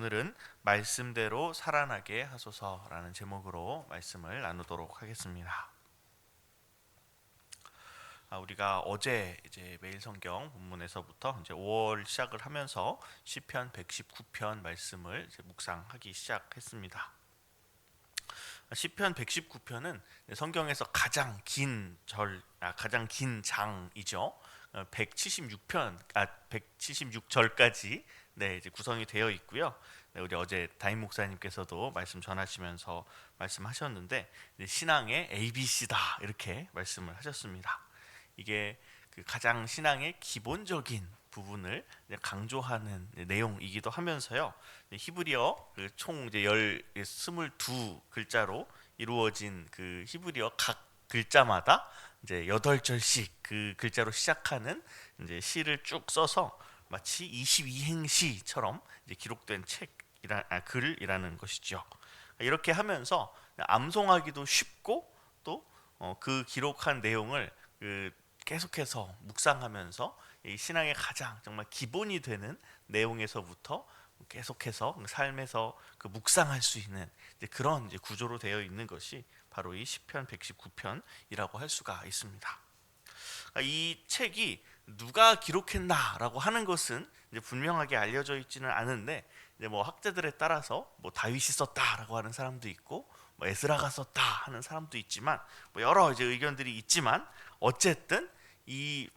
오늘은 말씀대로 살아나게 하소서라는 제목으로 말씀을 나누도록 하겠습니다. 우리가 어제 이제 매일 성경 본문에서부터 이제 5월 시작을 하면서 시편 119편 말씀을 이제 묵상하기 시작했습니다. 시편 119편은 성경에서 가장 긴 가장 긴 장이죠. 176절까지 이제 구성이 되어 있고요. 우리 어제 다임 목사님께서도 말씀 전하시면서 말씀하셨는데 신앙의 ABC다 이렇게 말씀을 하셨습니다. 이게 그 가장 신앙의 기본적인 부분을 강조하는 내용이기도 하면서요. 히브리어 총 이제 22글자로 이루어진 그 히브리어 각 글자마다 이제 8절씩 그 글자로 시작하는 이제 시를 쭉 써서 마치 22행시처럼 이제 기록된 글이라는 것이죠. 이렇게 하면서 암송하기도 쉽고 또 그 기록한 내용을 계속해서 묵상하면서 이 신앙의 가장 정말 기본이 되는 내용에서부터 계속해서 삶에서 묵상할 수 있는 그런 구조로 되어 있는 것이 바로 이 시편 119편이라고 할 수가 있습니다. 이 책이 누가 기록했나라고 하는 것은 분명하게 알려져 있지는 않은데 뭐 학자들에 따라서 뭐 다윗이 썼다라고 하는 사람도 있고 뭐 에스라가 썼다 하는 사람도 있지만 뭐 여러 의견들이 있지만 어쨌든 이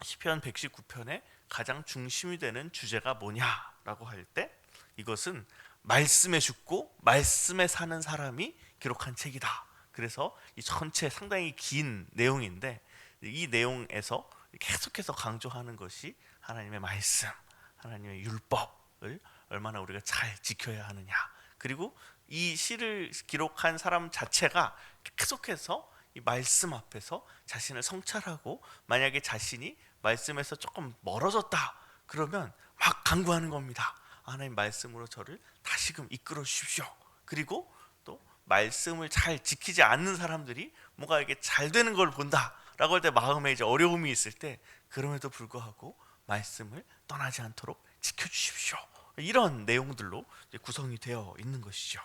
시편 119편의 가장 중심이 되는 주제가 뭐냐라고 할 때 이것은 말씀에 죽고 말씀에 사는 사람이 기록한 책이다. 그래서 이 전체 상당히 긴 내용인데 이 내용에서 계속해서 강조하는 것이 하나님의 말씀, 하나님의 율법을 얼마나 우리가 잘 지켜야 하느냐. 그리고 이 시를 기록한 사람 자체가 계속해서 이 말씀 앞에서 자신을 성찰하고 만약에 자신이 말씀에서 조금 멀어졌다 그러면 막 간구하는 겁니다. 하나님 말씀으로 저를 다시금 이끌어 주십시오. 그리고 또 말씀을 잘 지키지 않는 사람들이 뭔가 이게 잘 되는 걸 본다 라고 할 때 마음에 이제 어려움이 있을 때 그럼에도 불구하고 말씀을 떠나지 않도록 지켜주십시오. 이런 내용들로 이제 구성이 되어 있는 것이죠.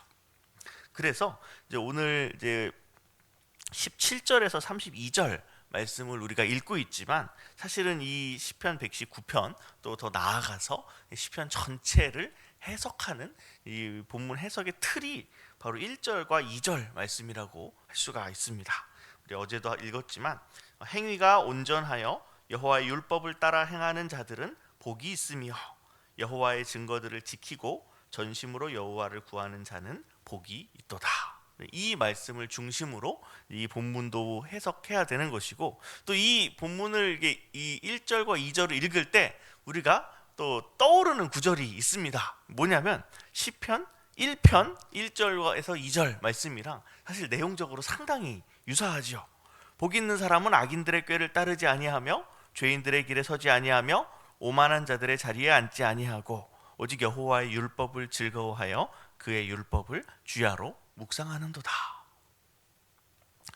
그래서 이제 오늘 이제 17절에서 32절 말씀을 우리가 읽고 있지만 사실은 이 시편 119편 또 더 나아가서 시편 전체를 해석하는 이 본문 해석의 틀이 바로 1절과 2절 말씀이라고 할 수가 있습니다. 우리 어제도 읽었지만 행위가 온전하여 여호와의 율법을 따라 행하는 자들은 복이 있으며 여호와의 증거들을 지키고 전심으로 여호와를 구하는 자는 복이 있도다. 이 말씀을 중심으로 이 본문도 해석해야 되는 것이고 또 이 본문을 이 1절과 2절을 읽을 때 우리가 또 떠오르는 구절이 있습니다. 뭐냐면 시편 1편 1절에서 2절 말씀이랑 사실 내용적으로 상당히 유사하죠. 복 있는 사람은 악인들의 꾀를 따르지 아니하며 죄인들의 길에 서지 아니하며 오만한 자들의 자리에 앉지 아니하고 오직 여호와의 율법을 즐거워하여 그의 율법을 주야로 묵상하는도다.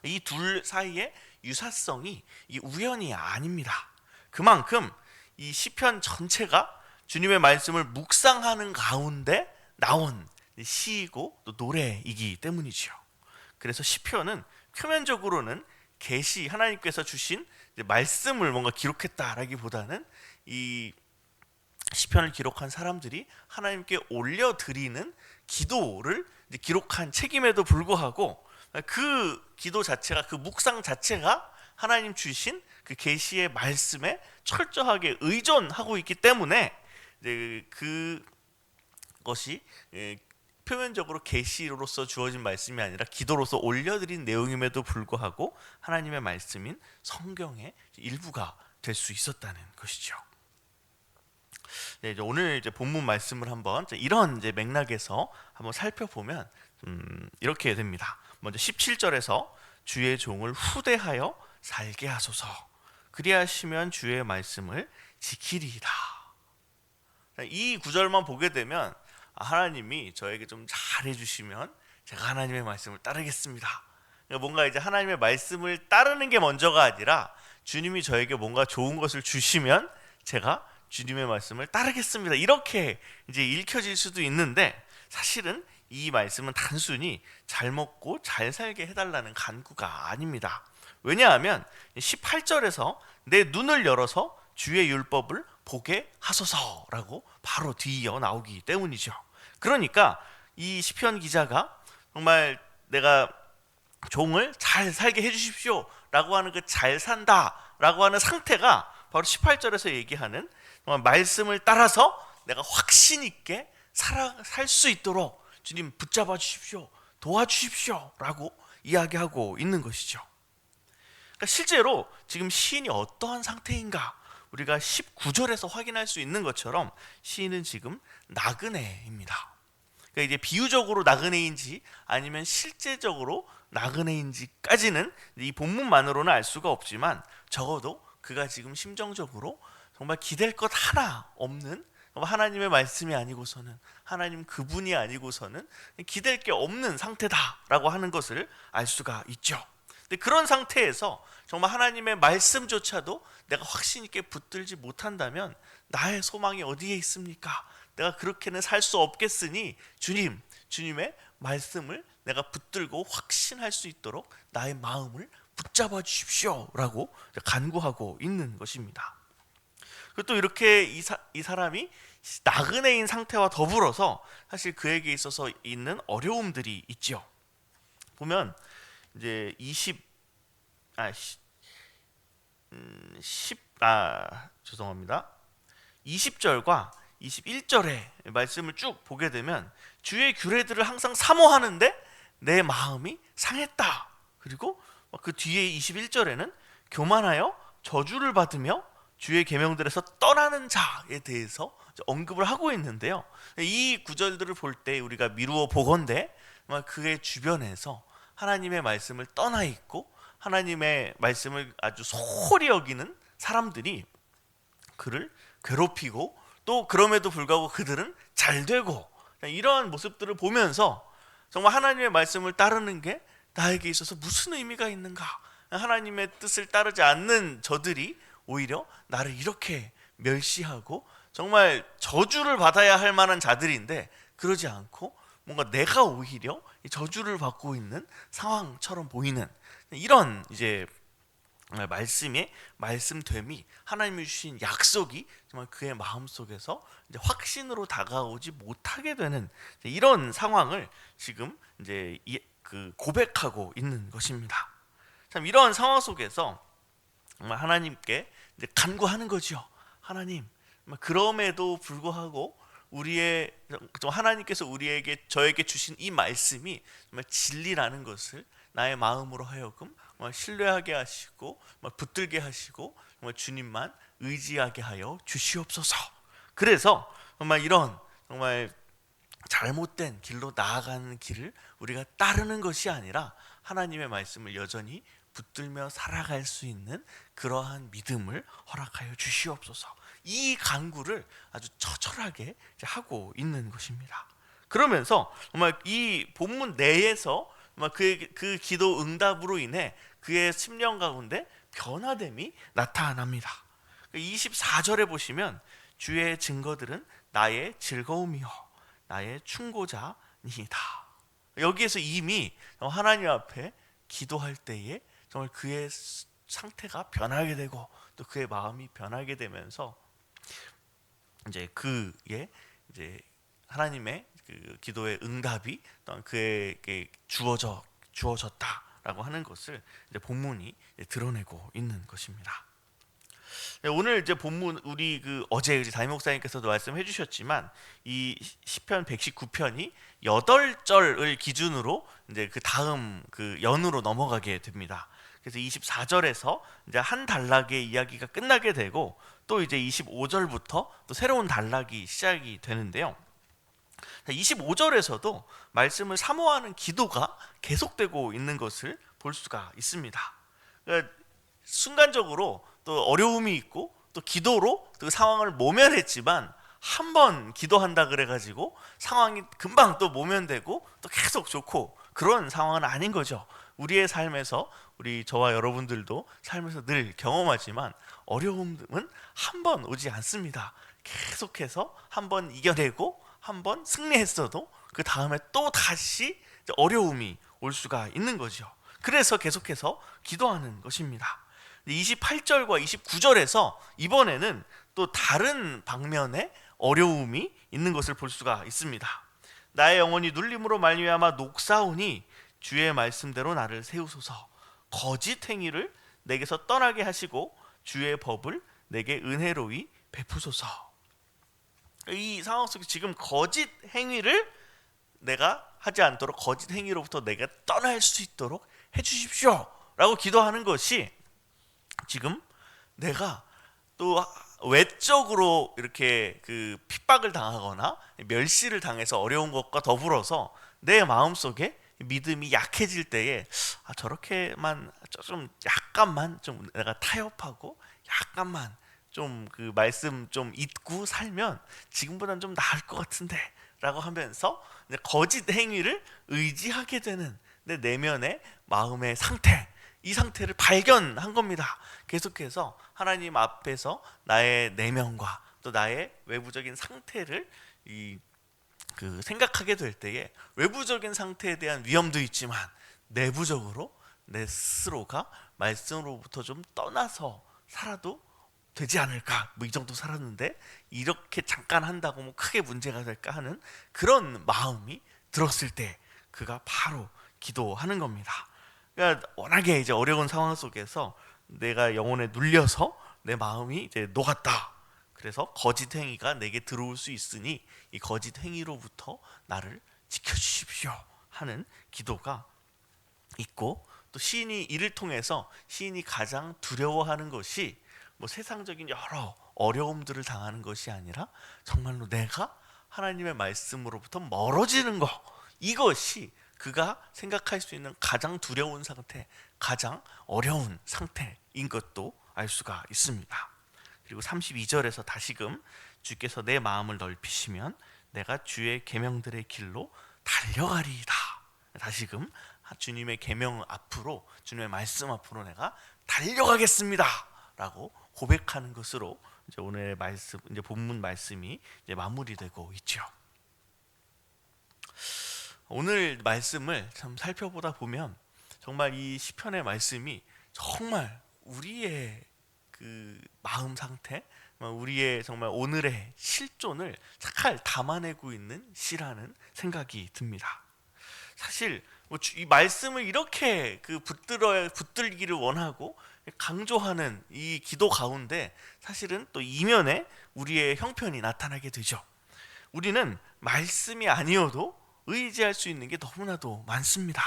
이 둘 사이의 유사성이 우연이 아닙니다. 그만큼 이 시편 전체가 주님의 말씀을 묵상하는 가운데 나온 시이고 또 노래이기 때문이죠. 그래서 시편은 표면적으로는 계시 하나님께서 주신 말씀을 뭔가 기록했다라기보다는 이 시편을 기록한 사람들이 하나님께 올려드리는 기도를 기록한 책임에도 불구하고 그 기도 자체가 그 묵상 자체가 하나님 주신 그 계시의 말씀에 철저하게 의존하고 있기 때문에 그것이 표면적으로 계시로서 주어진 말씀이 아니라 기도로서 올려드린 내용임에도 불구하고 하나님의 말씀인 성경의 일부가 될 수 있었다는 것이죠. 이제 오늘 이제 본문 말씀을 한번 이런 이제 맥락에서 한번 살펴보면 이렇게 됩니다. 먼저 17절에서 주의 종을 후대하여 살게 하소서. 그리하시면 주의 말씀을 지키리이다. 이 구절만 보게 되면 하나님이 저에게 좀 잘해주시면 제가 하나님의 말씀을 따르겠습니다. 뭔가 이제 하나님의 말씀을 따르는 게 먼저가 아니라 주님이 저에게 뭔가 좋은 것을 주시면 제가 주님의 말씀을 따르겠습니다. 이렇게 이제 읽혀질 수도 있는데 사실은 이 말씀은 단순히 잘 먹고 잘 살게 해달라는 간구가 아닙니다. 왜냐하면 18절에서 내 눈을 열어서 주의 율법을 보게 하소서라고 바로 뒤이어 나오기 때문이죠. 그러니까 이 시편 기자가 정말 내가 종을 잘 살게 해주십시오 라고 하는 그 잘 산다 라고 하는 상태가 바로 18절에서 얘기하는 정말 말씀을 따라서 내가 확신 있게 살 수 있도록 주님 붙잡아 주십시오, 도와주십시오 라고 이야기하고 있는 것이죠. 그러니까 실제로 지금 시인이 어떠한 상태인가 우리가 19절에서 확인할 수 있는 것처럼 시인은 지금 나그네입니다. 그러니까 이제 비유적으로 나그네인지 아니면 실제적으로 나그네인지까지는 이 본문만으로는 알 수가 없지만 적어도 그가 지금 심정적으로 정말 기댈 것 하나 없는, 하나님의 말씀이 아니고서는, 하나님 그분이 아니고서는 기댈 게 없는 상태다라고 하는 것을 알 수가 있죠. 근데 그런 상태에서 정말 하나님의 말씀조차도 내가 확신 있게 붙들지 못한다면 나의 소망이 어디에 있습니까? 내가 그렇게는 살 수 없겠으니 주님의 말씀을 내가 붙들고 확신할 수 있도록 나의 마음을 붙잡아 주십시오 라고 간구하고 있는 것입니다. 그리고 또 이렇게 이 사람이 나그네인 상태와 더불어서 사실 그에게 있어서 있는 어려움들이 있죠. 보면 이제 20절과 21절의 말씀을 쭉 보게 되면 주의 규례들을 항상 사모하는데 내 마음이 상했다. 그리고 그 뒤에 21절에는 교만하여 저주를 받으며 주의 계명들에서 떠나는 자에 대해서 언급을 하고 있는데요. 이 구절들을 볼 때 우리가 미루어 보건대 그의 주변에서 하나님의 말씀을 떠나 있고 하나님의 말씀을 아주 소홀히 여기는 사람들이 그를 괴롭히고 또 그럼에도 불구하고 그들은 잘 되고 이러한 모습들을 보면서 정말 하나님의 말씀을 따르는 게 나에게 있어서 무슨 의미가 있는가? 하나님의 뜻을 따르지 않는 저들이 오히려 나를 이렇게 멸시하고 정말 저주를 받아야 할 만한 자들인데 그러지 않고 뭔가 내가 오히려 저주를 받고 있는 상황처럼 보이는 이런 이제 말씀의 말씀됨이 하나님이 주신 약속이 정말 그의 마음 속에서 이제 확신으로 다가오지 못하게 되는 이런 상황을 지금 이제 고백하고 있는 것입니다. 참 이러한 상황 속에서 정말 하나님께 이제 간구하는 거죠. 하나님, 그럼에도 불구하고 하나님께서 저에게 주신 이 말씀이 정말 진리라는 것을 나의 마음으로 하여금 신뢰하게 하시고 붙들게 하시고 주님만 의지하게 하여 주시옵소서. 그래서 정말 이런 정말 잘못된 길로 나아가는 길을 우리가 따르는 것이 아니라 하나님의 말씀을 여전히 붙들며 살아갈 수 있는 그러한 믿음을 허락하여 주시옵소서. 이 간구를 아주 처절하게 하고 있는 것입니다. 그러면서 정말 이 본문 내에서 그 기도 응답으로 인해 그의 심령 가운데 변화됨이 나타납니다. 24절에 보시면 주의 증거들은 나의 즐거움이요 나의 충고자니이다. 여기에서 이미 하나님 앞에 기도할 때에 정말 그의 상태가 변하게 되고 또 그의 마음이 변하게 되면서 이제 그의 이제 하나님의 그 기도의 응답이 또한 그에게 주어졌다라고 하는 것을 이제 본문이 드러내고 있는 것입니다. 오늘 이제 본문 우리 어제 담임 목사님께서도 말씀해 주셨지만 이 시편 119편이 8절을 기준으로 이제 그 다음 연으로 넘어가게 됩니다. 그래서 24절에서 이제 한 단락의 이야기가 끝나게 되고 또 이제 25절부터 또 새로운 단락이 시작이 되는데요. 25절에서도 말씀을 사모하는 기도가 계속되고 있는 것을 볼 수가 있습니다. 그러니까 순간적으로 또 어려움이 있고 또 기도로 그 상황을 모면했지만 한 번 기도한다 그래가지고 상황이 금방 또 모면되고 또 계속 좋고 그런 상황은 아닌 거죠. 우리의 삶에서 우리 저와 여러분들도 삶에서 늘 경험하지만 어려움은 한 번 오지 않습니다. 계속해서 한 번 이겨내고 한 번 승리했어도 그 다음에 또 다시 어려움이 올 수가 있는 거죠. 그래서 계속해서 기도하는 것입니다. 28절과 29절에서 이번에는 또 다른 방면의 어려움이 있는 것을 볼 수가 있습니다. 나의 영혼이 눌림으로 말미암아 녹사오니 주의 말씀대로 나를 세우소서. 거짓 행위를 내게서 떠나게 하시고 주의 법을 내게 은혜로이 베푸소서. 이 상황 속에 지금 거짓 행위를 내가 하지 않도록, 거짓 행위로부터 내가 떠날 수 있도록 해주십시오 라고 기도하는 것이, 지금 내가 또 외적으로 이렇게 그 핍박을 당하거나 멸시를 당해서 어려운 것과 더불어서 내 마음속에 믿음이 약해질 때에 저렇게만 좀 약간만 좀 내가 타협하고 약간만 좀 그 말씀 좀 잊고 살면 지금보다는 좀 나을 것 같은데 라고 하면서 거짓 행위를 의지하게 되는 내 내면의 마음의 상태, 이 상태를 발견한 겁니다. 계속해서 하나님 앞에서 나의 내면과 또 나의 외부적인 상태를 생각하게 될 때에 외부적인 상태에 대한 위험도 있지만 내부적으로 내 스스로가 말씀으로부터 좀 떠나서 살아도 되지 않을까, 뭐 이 정도 살았는데 이렇게 잠깐 한다고 뭐 크게 문제가 될까 하는 그런 마음이 들었을 때 그가 바로 기도하는 겁니다. 그러니까 워낙에 이제 어려운 상황 속에서 내가 영혼에 눌려서 내 마음이 이제 녹았다. 그래서 거짓 행위가 내게 들어올 수 있으니 이 거짓 행위로부터 나를 지켜주십시오 하는 기도가 있고, 또 시인이 이를 통해서 시인이 가장 두려워하는 것이 뭐 세상적인 여러 어려움들을 당하는 것이 아니라 정말로 내가 하나님의 말씀으로부터 멀어지는 것, 이것이 그가 생각할 수 있는 가장 두려운 상태, 가장 어려운 상태인 것도 알 수가 있습니다. 그리고 32절에서 다시금 주께서 내 마음을 넓히시면 내가 주의 계명들의 길로 달려가리이다. 다시금 주님의 계명 앞으로, 주님의 말씀 앞으로 내가 달려가겠습니다 라고 고백하는 것으로 이제 오늘의 말씀, 이제 본문 말씀이 이제 마무리되고 있죠. 오늘 말씀을 참 살펴보다 보면 정말 이 시편의 말씀이 정말 우리의 그 마음 상태, 우리의 정말 오늘의 실존을 잘 담아내고 있는 시라는 생각이 듭니다. 사실 이 말씀을 이렇게 붙들기를 원하고 강조하는 이 기도 가운데 사실은 또 이면에 우리의 형편이 나타나게 되죠. 우리는 말씀이 아니어도 의지할 수 있는 게 너무나도 많습니다.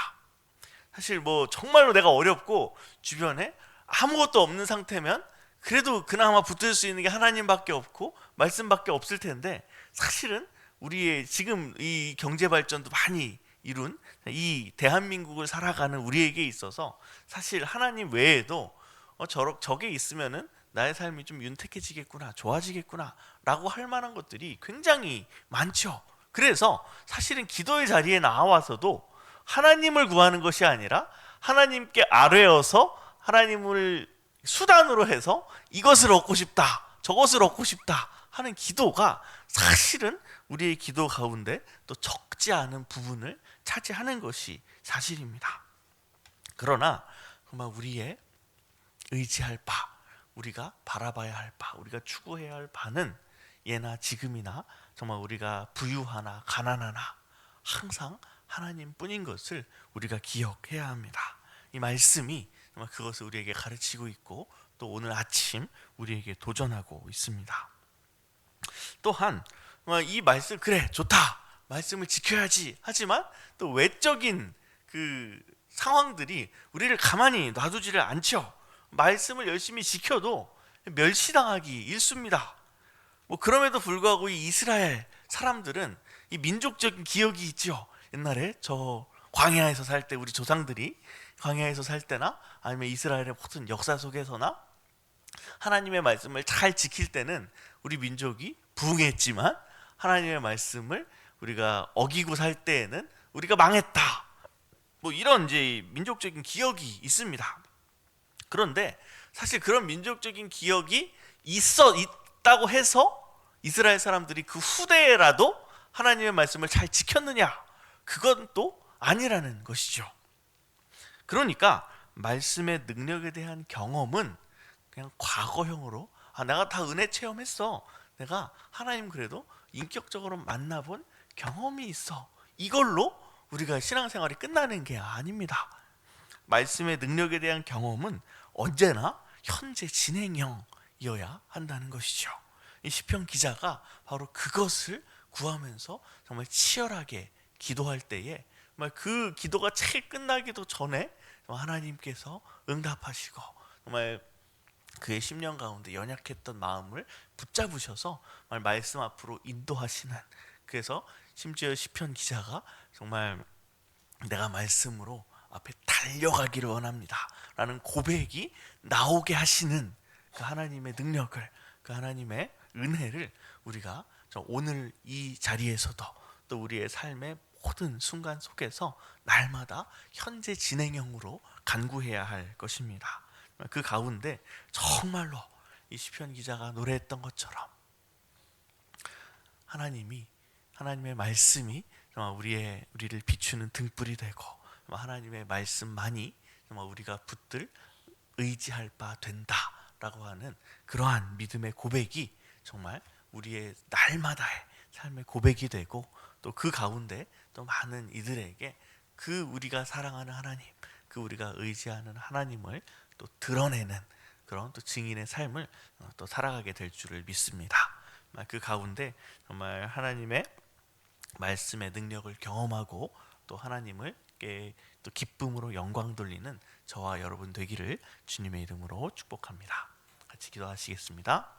사실 뭐 정말로 내가 어렵고 주변에 아무것도 없는 상태면 그래도 그나마 붙들 수 있는 게 하나님밖에 없고 말씀밖에 없을 텐데, 사실은 우리의 지금 이 경제 발전도 많이 이룬 이 대한민국을 살아가는 우리에게 있어서 사실 하나님 외에도 저게 있으면은 나의 삶이 좀 윤택해지겠구나, 좋아지겠구나 라고 할 만한 것들이 굉장히 많죠. 그래서 사실은 기도의 자리에 나와서도 하나님을 구하는 것이 아니라 하나님께 아뢰어서 하나님을 수단으로 해서 이것을 얻고 싶다, 저것을 얻고 싶다 하는 기도가 사실은 우리의 기도 가운데 또 적지 않은 부분을 차지하는 것이 사실입니다. 그러나 정말 우리의 의지할 바, 우리가 바라봐야 할 바, 우리가 추구해야 할 바는 예나 지금이나 정말 우리가 부유하나 가난하나 항상 하나님뿐인 것을 우리가 기억해야 합니다. 이 말씀이 정말 그것을 우리에게 가르치고 있고 또 오늘 아침 우리에게 도전하고 있습니다. 또한 이 말씀, 그래 좋다, 말씀을 지켜야지 하지만 또 외적인 그 상황들이 우리를 가만히 놔두지를 않죠. 말씀을 열심히 지켜도 멸시당하기 일쑤입니다. 뭐 그럼에도 불구하고 이 이스라엘 사람들은 이 민족적인 기억이 있죠. 옛날에 저 광야에서 살 때, 우리 조상들이 광야에서 살 때나 아니면 이스라엘의 모든 역사 속에서나 하나님의 말씀을 잘 지킬 때는 우리 민족이 부흥했지만 하나님의 말씀을 우리가 어기고 살 때에는 우리가 망했다, 뭐 이런 이제 민족적인 기억이 있습니다. 그런데 사실 그런 민족적인 기억이 있다고 해서 이스라엘 사람들이 그 후대에라도 하나님의 말씀을 잘 지켰느냐? 그건 또 아니라는 것이죠. 그러니까 말씀의 능력에 대한 경험은 그냥 과거형으로 내가 다 은혜 체험했어. 내가 하나님 그래도 인격적으로 만나본 경험이 있어. 이걸로 우리가 신앙생활이 끝나는 게 아닙니다. 말씀의 능력에 대한 경험은 언제나 현재 진행형이어야 한다는 것이죠. 이 시편 기자가 바로 그것을 구하면서 정말 치열하게 기도할 때에 정말 그 기도가 채 끝나기도 전에 하나님께서 응답하시고 정말 그의 심령 가운데 연약했던 마음을 붙잡으셔서 말씀 앞으로 인도하시는, 그래서 심지어 시편 기자가 정말 내가 말씀으로 앞에 달려가기를 원합니다 라는 고백이 나오게 하시는 그 하나님의 능력을, 그 하나님의 은혜를 우리가 오늘 이 자리에서도 또 우리의 삶의 모든 순간 속에서 날마다 현재 진행형으로 간구해야 할 것입니다. 그 가운데 정말로 이 시편 기자가 노래했던 것처럼 하나님의 말씀이 정말 우리를 비추는 등불이 되고 하나님의 말씀만이 정말 우리가 붙들 의지할 바 된다라고 하는 그러한 믿음의 고백이 정말 우리의 날마다의 삶의 고백이 되고, 또 그 가운데 또 많은 이들에게 그 우리가 사랑하는 하나님, 그 우리가 의지하는 하나님을 또 드러내는 그런 또 증인의 삶을 또 살아가게 될 줄을 믿습니다. 그 가운데 정말 하나님의 말씀의 능력을 경험하고 또 하나님을 또 기쁨으로 영광 돌리는 저와 여러분 되기를 주님의 이름으로 축복합니다. 같이 기도하시겠습니다.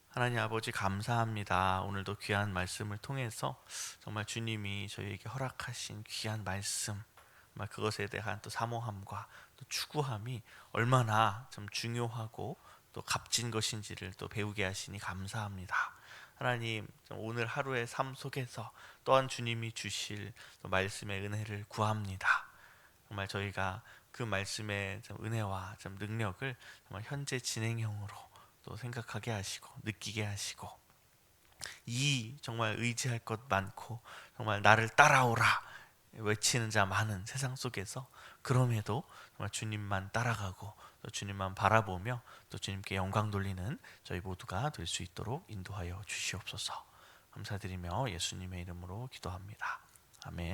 하나님 아버지 감사합니다. 오늘도 귀한 말씀을 통해서 정말 주님이 저희에게 허락하신 귀한 말씀, 정말 그것에 대한 또 사모함과 또 추구함이 얼마나 좀 중요하고 또 값진 것인지를 또 배우게 하시니 감사합니다. 하나님, 오늘 하루의 삶 속에서 또한 주님이 주실 또 말씀의 은혜를 구합니다. 정말 저희가 그 말씀의 은혜와 능력을 정말 현재 진행형으로 또 생각하게 하시고 느끼게 하시고, 이 정말 의지할 것 많고 정말 나를 따라오라 외치는 자 많은 세상 속에서 그럼에도 정말 주님만 따라가고 또 주님만 바라보며 또 주님께 영광 돌리는 저희 모두가 될 수 있도록 인도하여 주시옵소서. 감사드리며 예수님의 이름으로 기도합니다. 아멘.